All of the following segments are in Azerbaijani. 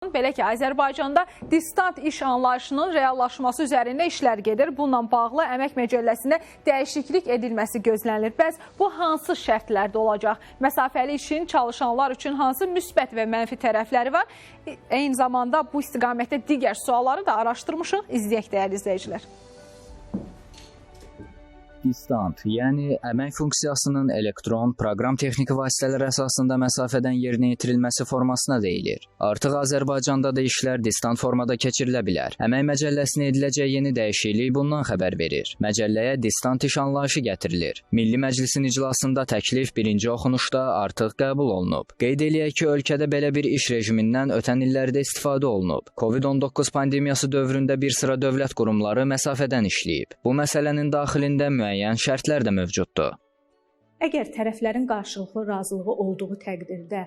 Belə ki, Azərbaycanda distant iş anlayışının reallaşması üzərində işlər gedir. Bununla bağlı əmək məcəlləsində dəyişiklik edilməsi gözlənilir. Bəs bu hansı şərtlərdə olacaq? Məsafəli işin çalışanlar üçün hansı müsbət və mənfi tərəfləri var? Eyni zamanda bu istiqamətdə digər sualları da araşdırmışıq. İzləyək dəyərli izləyicilər. Distant, yəni əmək funksiyasının elektron, proqram texniki vasitələr əsasında məsafədən yerinə yetirilməsi formasına deyilir. Artıq Azərbaycanda da işlər distant formada keçirilə bilər. Əmək məcəlləsinə ediləcək yeni dəyişiklik bundan xəbər verir. Məcəlləyə distant iş anlayışı gətirilir. Milli Məclisin iclasında təklif birinci oxunuşda artıq qəbul olunub. Qeyd eləyək ki, ölkədə belə bir iş rejimindən ötən illərdə istifadə olunub. Covid-19 pandemiyası dövründə bir sıra dövlət qurumları məsafədən işləyib. Bu məsələnin daxilində müəyyən şərtlər də mövcuddur. Əgər tərəflərin qarşılıqlı razılığı olduğu təqdirdə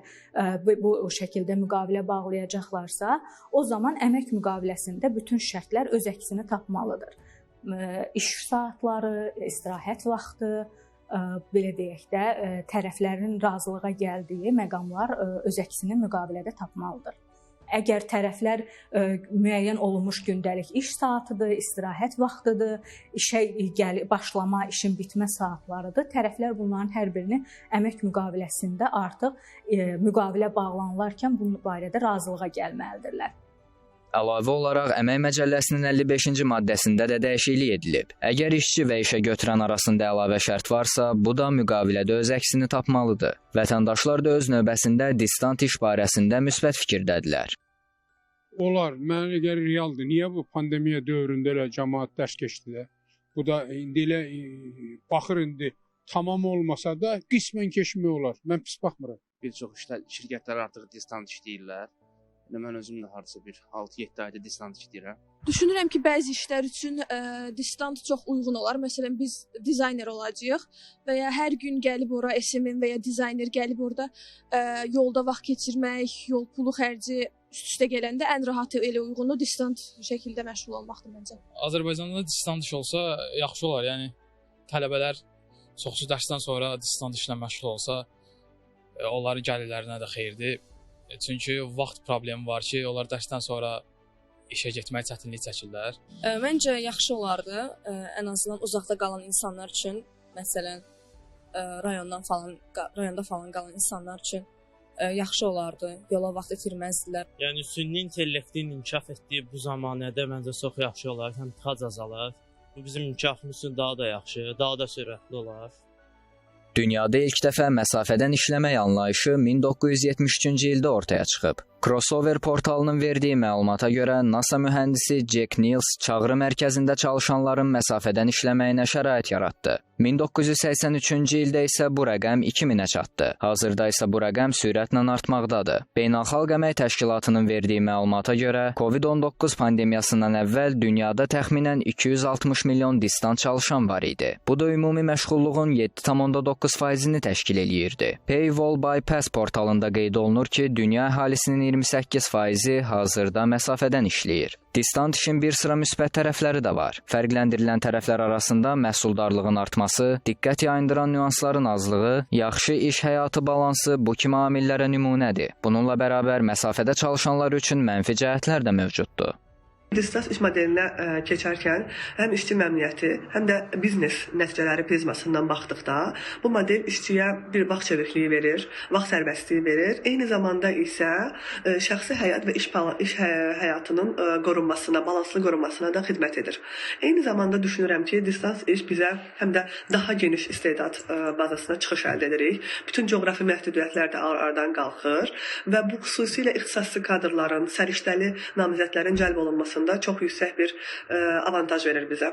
bu şəkildə müqavilə bağlayacaqlarsa, o zaman əmək müqaviləsində bütün şərtlər öz əksini tapmalıdır. İş saatları, istirahət vaxtı, belə deyək də, tərəflərin razılığa gəldiyi məqamlar öz əksini müqavilədə tapmalıdır. Əgər tərəflər müəyyən olunmuş gündəlik iş saatıdır, istirahət vaxtıdır, işə başlama, işin bitmə saatlarıdır, tərəflər bunların hər birini əmək müqaviləsində artıq müqavilə bağlanılarkən bu barədə razılığa gəlməlidirlər. Əlavə olaraq əmək məcəlləsinin 55-ci maddəsində də dəyişiklik edilib. Əgər işçi və işə götürən arasında əlavə şərt varsa, bu da müqavilədə öz əksini tapmalıdır. Vətəndaşlar da öz növbəsində distant iş barəsində müsbət fikirdədirlər. Olar, mənə gəlir realdır. Niyə bu pandemiya dövründə elə cəmaət dərs keçdi də? Bu da indi elə baxır indi tamam olmasa da qismən keçmək olar. Mən pis baxmıram. Bir çox şirkətlər artıq distant işləyirlər. Mən özüm də hardasa bir 6-7 ayda distant işləyirəm. Düşünürəm ki, bəzi işlər üçün distant çox uyğun olar. Məsələn, biz dizayner olacağıq və ya hər gün gəlib ora SMM və ya dizayner gəlib orada yolda vaxt keçirmək, yol pulu xərci üst-üstə gələndə ən rahat elə uyğunu distant şəkildə məşğul olmaqdır məncə. Azərbaycanda distant iş olsa yaxşı olar. Yəni tələbələr çoxsu dərsdən sonra distant işlə məşğul olsa, onların gəlirlərinə də xeyirdir. Çünki vaxt problemi var ki, onlar dərsdən sonra işə getmək çətinlik çəkirlər. Məncə yaxşı olardı, ən azından uzaqda qalan insanlar üçün, məsələn, rayonda falan qalan insanlar üçün yaxşı olardı, yola vaxt itirməzdilər. Yəni süni intellektin inkişaf etdiyi bu zamanədə məncə çox yaxşı olar, həm tıxac azalar. Bu bizim inkişafımız üçün daha da yaxşı, daha da sürətli olar. Dünyada ilk dəfə məsafədən işləmək anlayışı 1973-cü ildə ortaya çıxıb. Crossover portalının verdiyi məlumata görə NASA mühəndisi Jack Niels çağrı mərkəzində çalışanların məsafədən işləməyinə şərait yaratdı. 1983-cü ildə isə bu rəqəm 2000-ə çatdı. Hazırda isə bu rəqəm sürətlə artmaqdadır. Beynəlxalq Əmək Təşkilatının verdiyi məlumata görə Covid-19 pandemiyasından əvvəl dünyada təxminən 260 milyon distant çalışan var idi. Bu da ümumi məşğulluğun 7,9%-ni təşkil eləyirdi. Paywall by Pass portalında qeyd olunur ki, dünya əhalisinin 28%-i hazırda məsafədən işləyir. Distant işin bir sıra müsbət tərəfləri də var. Fərqləndirilən tərəflər arasında məhsuldarlığın artması, diqqət yayındıran nüansların azlığı, yaxşı iş həyatı balansı bu kimi amillərə nümunədir. Bununla bərabər məsafədə çalışanlar üçün mənfi cəhətlər də mövcuddur. Distant iş modelinə keçərkən həm işçi məmnuniyyəti, həm də biznes nəticələri prizmasından baxdıqda bu model işçiyə bir vaxt çevikliyi verir, vaxt sərbəstliyi verir. Eyni zamanda isə şəxsi həyat və iş həyatının qorunmasına, balanslı qorunmasına da xidmət edir. Eyni zamanda düşünürəm ki, distant iş bizə həm də daha geniş istedad bazasına çıxış əldə edirik. Bütün coğrafi məhdudiyyətlər də aradan qalxır və bu xüsusilə ixtisaslı kadrların, səriştəli namizədlərin cəlb olunmasında çox yüksək bir avantaj verir bizə.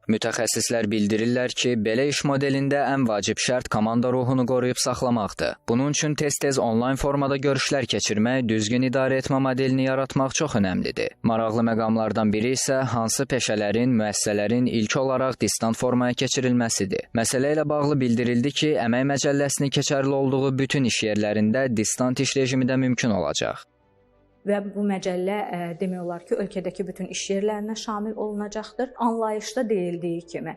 Mütəxəssislər bildirirlər ki, belə iş modelində ən vacib şərt komanda ruhunu qoruyub saxlamaqdır. Bunun üçün tez-tez onlayn formada görüşlər keçirmək, düzgün idarə etmə modelini yaratmaq çox önəmlidir. Maraqlı məqamlardan biri isə hansı peşələrin, müəssisələrin ilk olaraq distant formaya keçirilməsidir. Məsələ ilə bağlı bildirildi ki, Əmək Məcəlləsinin keçərli olduğu bütün iş yerlərində distant iş rejimi də mümkün olacaq. Və bu məcəllə demək olar ki, ölkədəki bütün iş yerlərinə şamil olunacaqdır. Anlayışda deyildiyi kimi,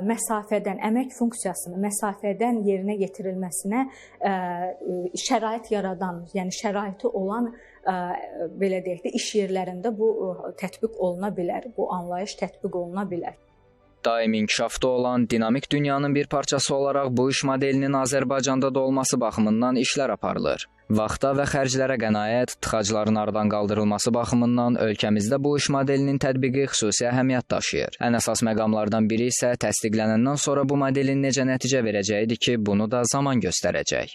məsafədən, əmək funksiyasını məsafədən yerinə yetirilməsinə şərait yaradan, yəni şəraiti olan belə deyək də, iş yerlərində bu tətbiq oluna bilər, bu anlayış tətbiq oluna bilər. Daimi inkişafda olan dinamik dünyanın bir parçası olaraq bu iş modelinin Azərbaycanda da olması baxımından işlər aparılır. Vaxta və xərclərə qənaət, tıxacların aradan qaldırılması baxımından ölkəmizdə bu iş modelinin tətbiqi xüsusi əhəmiyyət daşıyır. Ən əsas məqamlardan biri isə təsdiqlənəndən sonra bu modelin necə nəticə verəcəyidir ki, bunu da zaman göstərəcək.